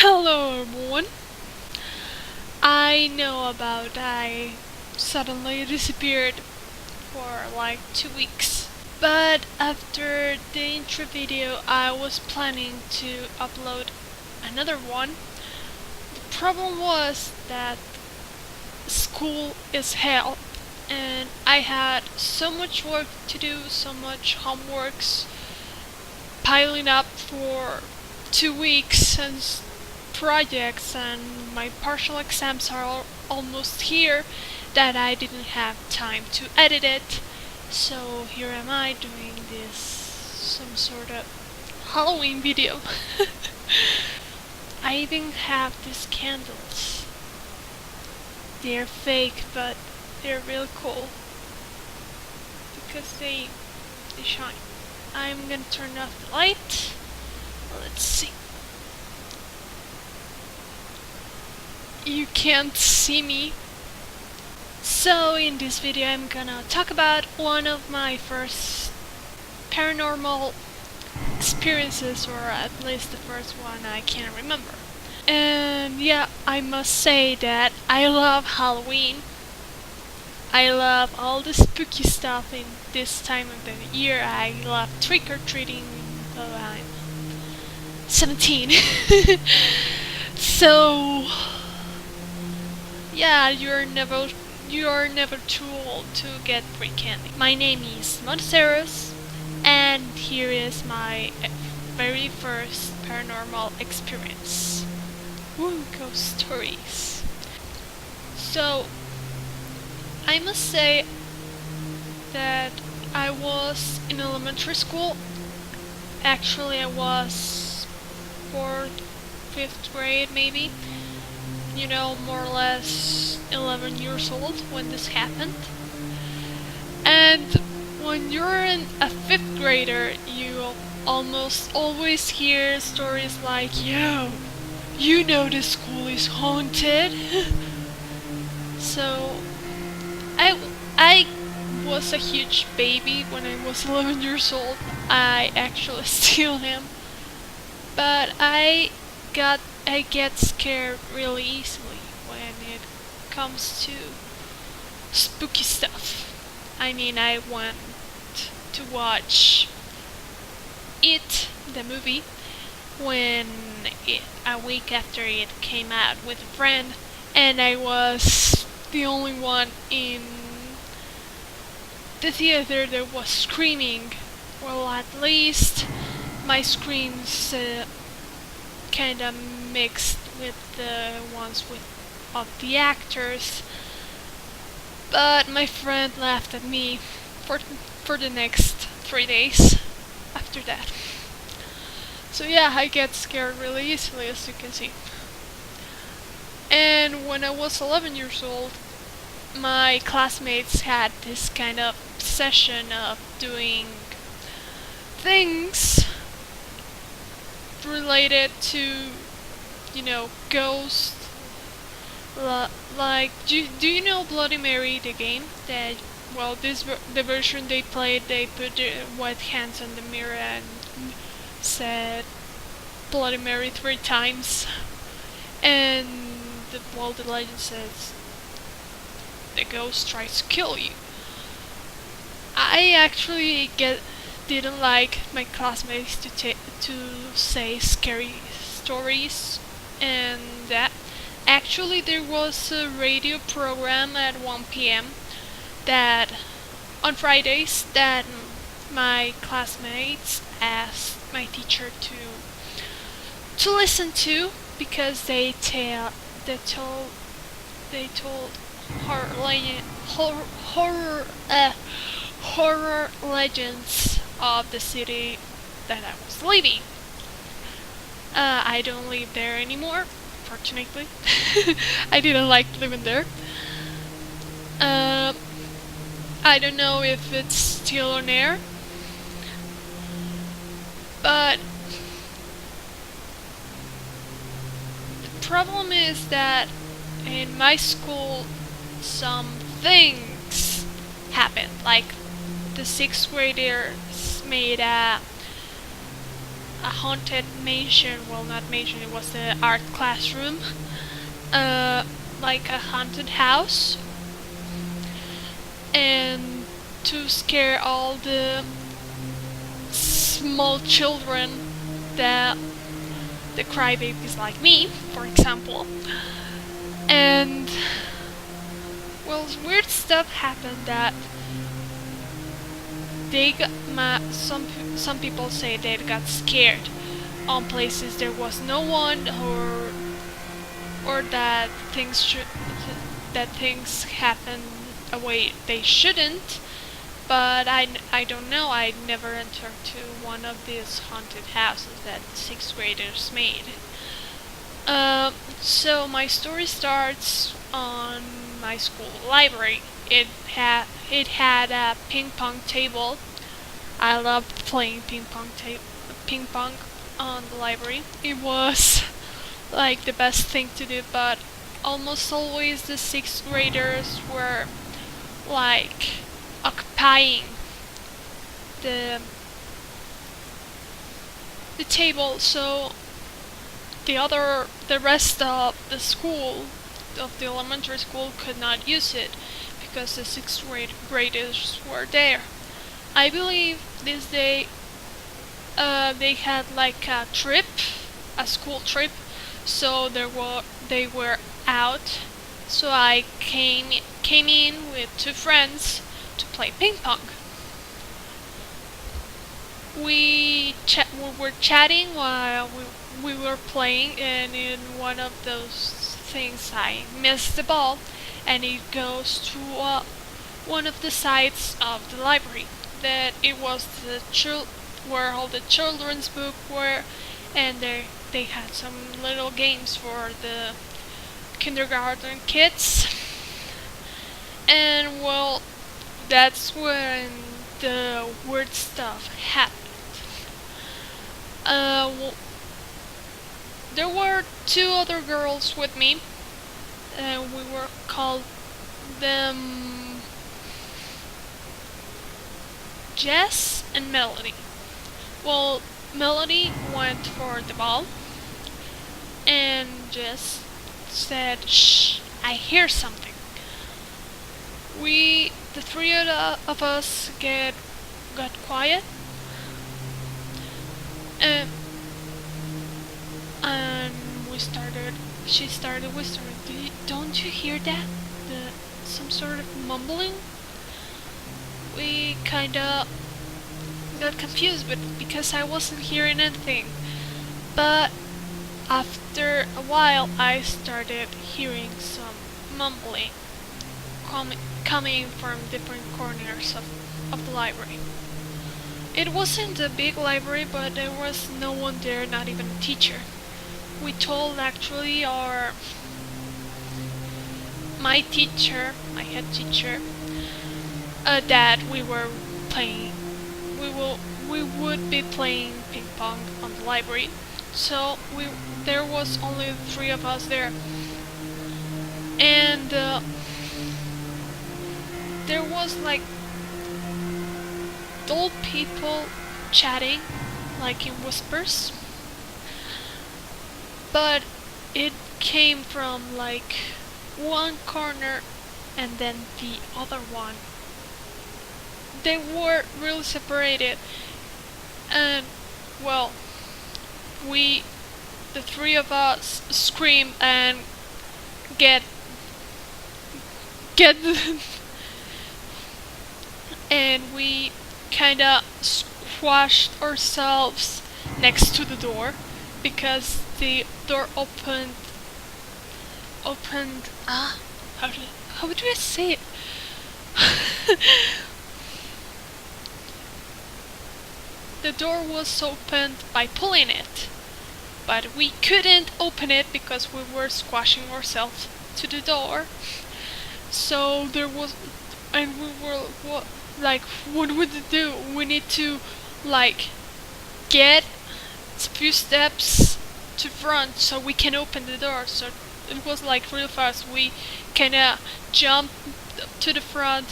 Hello everyone. I know about I suddenly disappeared for like 2 weeks. But after the intro video I was planning to upload another one. The problem was that school is hell and I had so much work to do, so much homeworks piling up for 2 weeks and projects, and my partial exams are almost here, that I didn't have time to edit it. So here am I doing this some sort of Halloween video. I even have these candles. They're fake, but they're real cool because they shine. I'm gonna turn off the light. Let's see. You can't see me. So in this video I'm gonna talk about one of my first paranormal experiences, or at least the first one I can remember. And yeah, I must say that I love Halloween. I love all the spooky stuff in this time of the year. I love trick-or-treating, though I'm 17. So yeah, you're never too old to get free candy. My name is M0N0CER0S, and here is my very first paranormal experience. Woo, ghost stories. So I must say that I was in elementary school. Actually, I was 4th, 5th grade maybe. You know, more or less 11 years old when this happened. And when you're a 5th grader, you almost always hear stories like, "Yo, you know the school is haunted." So I was a huge baby when I was 11 years old. I actually still am. But I get scared really easily when it comes to spooky stuff. I mean, I went to watch It, the movie, a week after it came out with a friend, and I was the only one in the theater that was screaming. Well, at least my screams kinda mixed with the ones of the actors, but my friend laughed at me for the next 3 days after that. So yeah, I get scared really easily, as you can see. And when I was 11 years old, my classmates had this kind of session of doing things related to, ghosts. Like, do you know Bloody Mary, the game? That, well, the version they played, they put their white hands on the mirror and said Bloody Mary 3 times, and the legend says the ghost tries to kill you. I actually didn't like my classmates to say scary stories, and that actually there was a radio program at 1 p.m. that on Fridays that my classmates asked my teacher to listen to, because they told horror legends of the city that I was leaving. I don't live there anymore, fortunately. I didn't like living there. I don't know if it's still on air, but the problem is that in my school some things happened. Like, the 6th graders made a a haunted mansion. Well, not mansion, it was the art classroom. Like a haunted house. And to scare all the small children, the crybabies like me, for example. And well, weird stuff happened that they got some people say they got scared on places there was no one, or that things happen a way they shouldn't. But I don't know. I never entered to one of these haunted houses that 6th graders made. So my story starts on my school library. It had a ping pong table. I loved playing ping pong on the library. It was like the best thing to do, but almost always the 6th graders were like occupying the table, so the rest of the school, of the elementary school, could not use it because the 6th graders were there. I believe this day they had like a school trip, so they were out. So I came in with 2 friends to play ping pong. We were chatting while we were playing, and in one of those things I missed the ball, and it goes to one of the sides of the library. That it was where all the children's books were, and they had some little games for the kindergarten kids. And well, that's when the weird stuff happened. There were 2 other girls with me, and we were called them Jess and Melody. Well, Melody went for the ball, and Jess said, "Shh, I hear something." The 3 of us got quiet, and she started whispering, "Don't you hear that? Some sort of mumbling?" We kinda got confused, but because I wasn't hearing anything. But after a while, I started hearing some mumbling coming from different corners of the library. It wasn't a big library, but there was no one there, not even a teacher. We told actually my head teacher, that we were playing. We would be playing ping pong on the library. So there was only 3 of us there, and there was like old people chatting, like in whispers, but it came from like one corner and then the other one. They were really separated, and well, the 3 of us scream and get and we kinda squashed ourselves next to the door because the door opened how do I say it? The door was opened by pulling it, but we couldn't open it because we were squashing ourselves to the door. So we were like, what would we do? We need to like get a few steps to front so we can open the door. So it was like real fast. We kinda jumped to the front,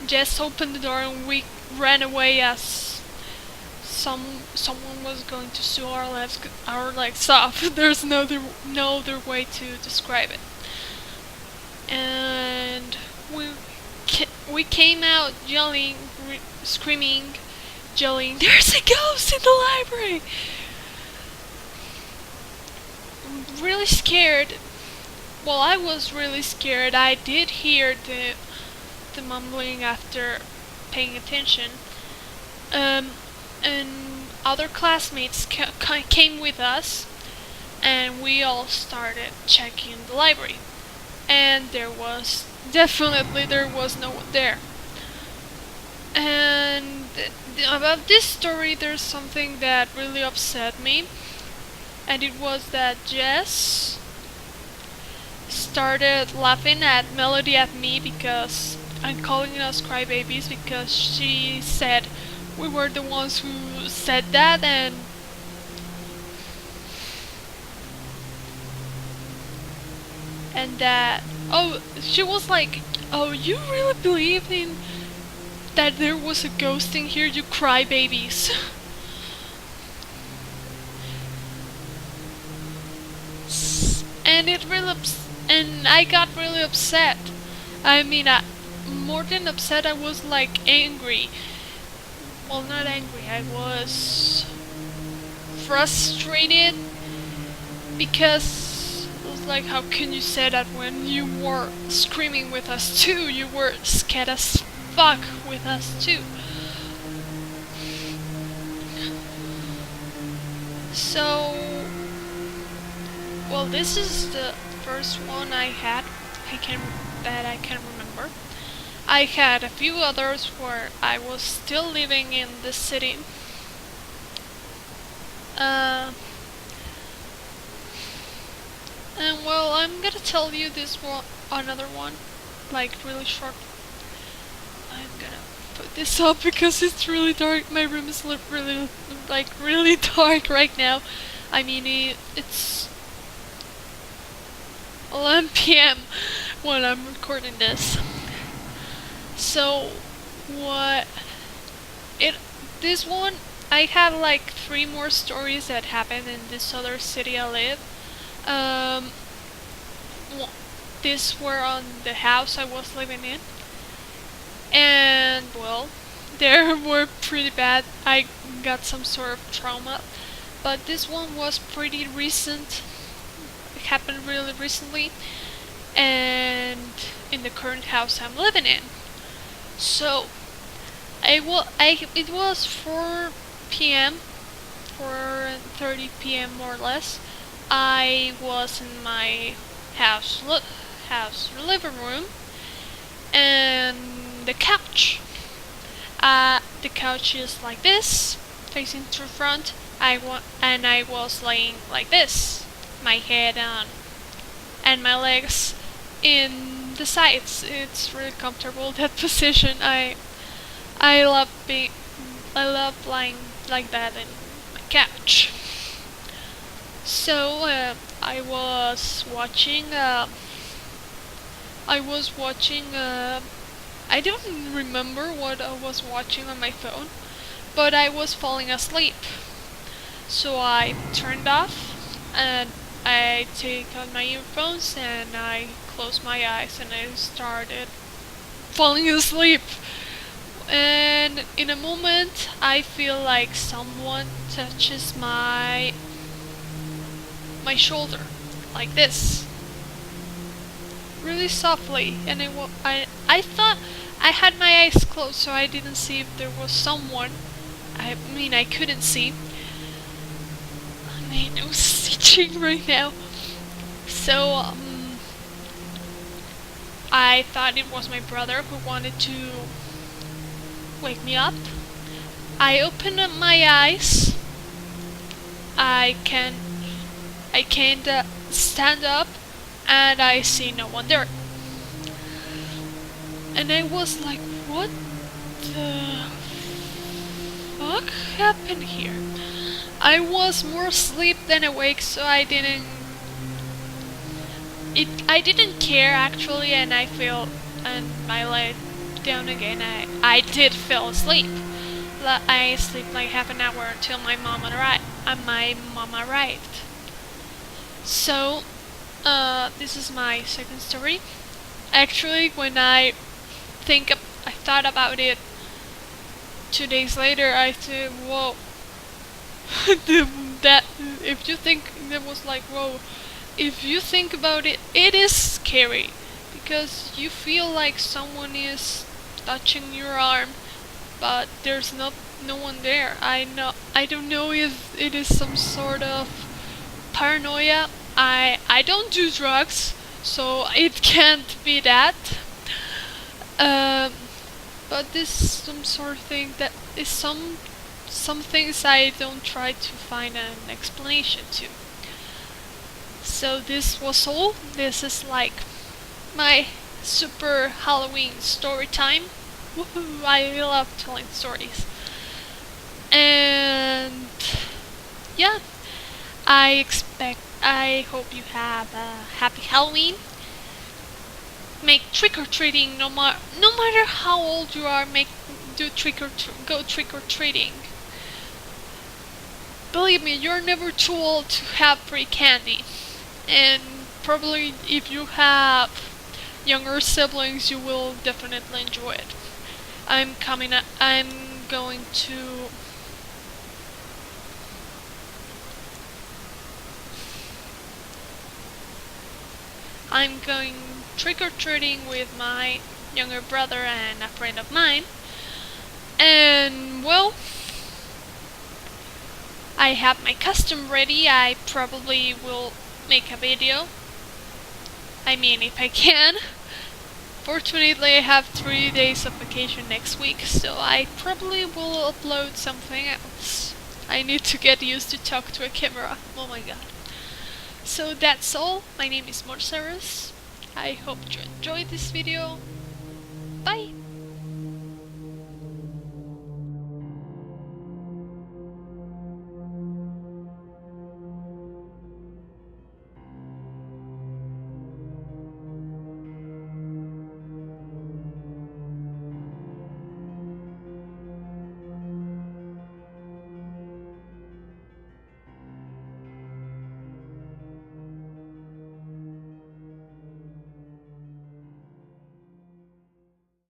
just opened the door, and we ran away as someone was going to sew our legs off. There's no other way to describe it. And we came out yelling, screaming, yelling, "There's a ghost in the library!" Really scared. Well, I was really scared. I did hear the mumbling after paying attention. And other classmates came with us, and we all started checking the library. And there was no one there. And about this story, there's something that really upset me, and it was that Jess started laughing at Melody at me because I'm calling us crybabies, because she said we were the ones who said that, and that, oh, she was like, "Oh, you really believe in that there was a ghost in here, you crybabies." And and I got really upset. I mean, more than upset, I was like angry. Well, not angry, I was frustrated, because it was like, how can you say that when you were screaming with us too? You were scared as fuck with us too. So, well, this is the first one I had. I can remember. I had a few others where I was still living in the city. And well, I'm gonna tell you another one, like really short. I'm gonna put this up because it's really dark. My room is really dark right now. I mean, it's 11 p.m. when I'm recording this. So, this one, I have like 3 more stories that happened in this other city I live. These were on the house I was living in. And, well, they were pretty bad. I got some sort of trauma. But this one was pretty recent. It happened really recently. And in the current house I'm living in. So, it was 4 p.m., 4:30 p.m. more or less. I was in my house living room, and the couch is like this, facing to the front. I was laying like this, my head on, and my legs in the sides. It's really comfortable, that position. I love lying like that in my couch. So I was watching. I don't remember what I was watching on my phone, but I was falling asleep. So I turned off, and I take out my earphones, and I closed my eyes, and I started falling asleep. And in a moment, I feel like someone touches my shoulder, like this, really softly. And I thought I had my eyes closed, so I didn't see if there was someone. I mean, I couldn't see. My nose is itching right now. So I thought it was my brother who wanted to wake me up. I opened up my eyes. I can't stand up, and I see no one there. And I was like, what the fuck happened here? I was more asleep than awake, so I didn't care actually, and I lay down again. I did fall asleep. I sleep like half an hour until my mom arrived. So, this is my second story. Actually, when I thought about it 2 days later, I said, whoa, that, if you think, that was like, whoa, if you think about it, it is scary, because you feel like someone is touching your arm, but there's no one there. I don't know if it is some sort of paranoia. I don't do drugs, so it can't be that. Um, but this is some sort of thing that is some things I don't try to find an explanation to. So this was all. This is like my super Halloween story time. Woohoo! I love telling stories. And yeah, I hope you have a happy Halloween. Make trick-or-treating no matter how old you are, go trick-or-treating. Believe me, you're never too old to have free candy. And probably if you have younger siblings, you will definitely enjoy it. I'm going trick-or-treating with my younger brother and a friend of mine. And well, I have my costume ready. I probably will make a video. I mean, if I can. Fortunately, I have 3 days of vacation next week, so I probably will upload something else. I need to get used to talk to a camera. Oh my god. So that's all. My name is M0N0CER0S. I hope you enjoyed this video. Bye!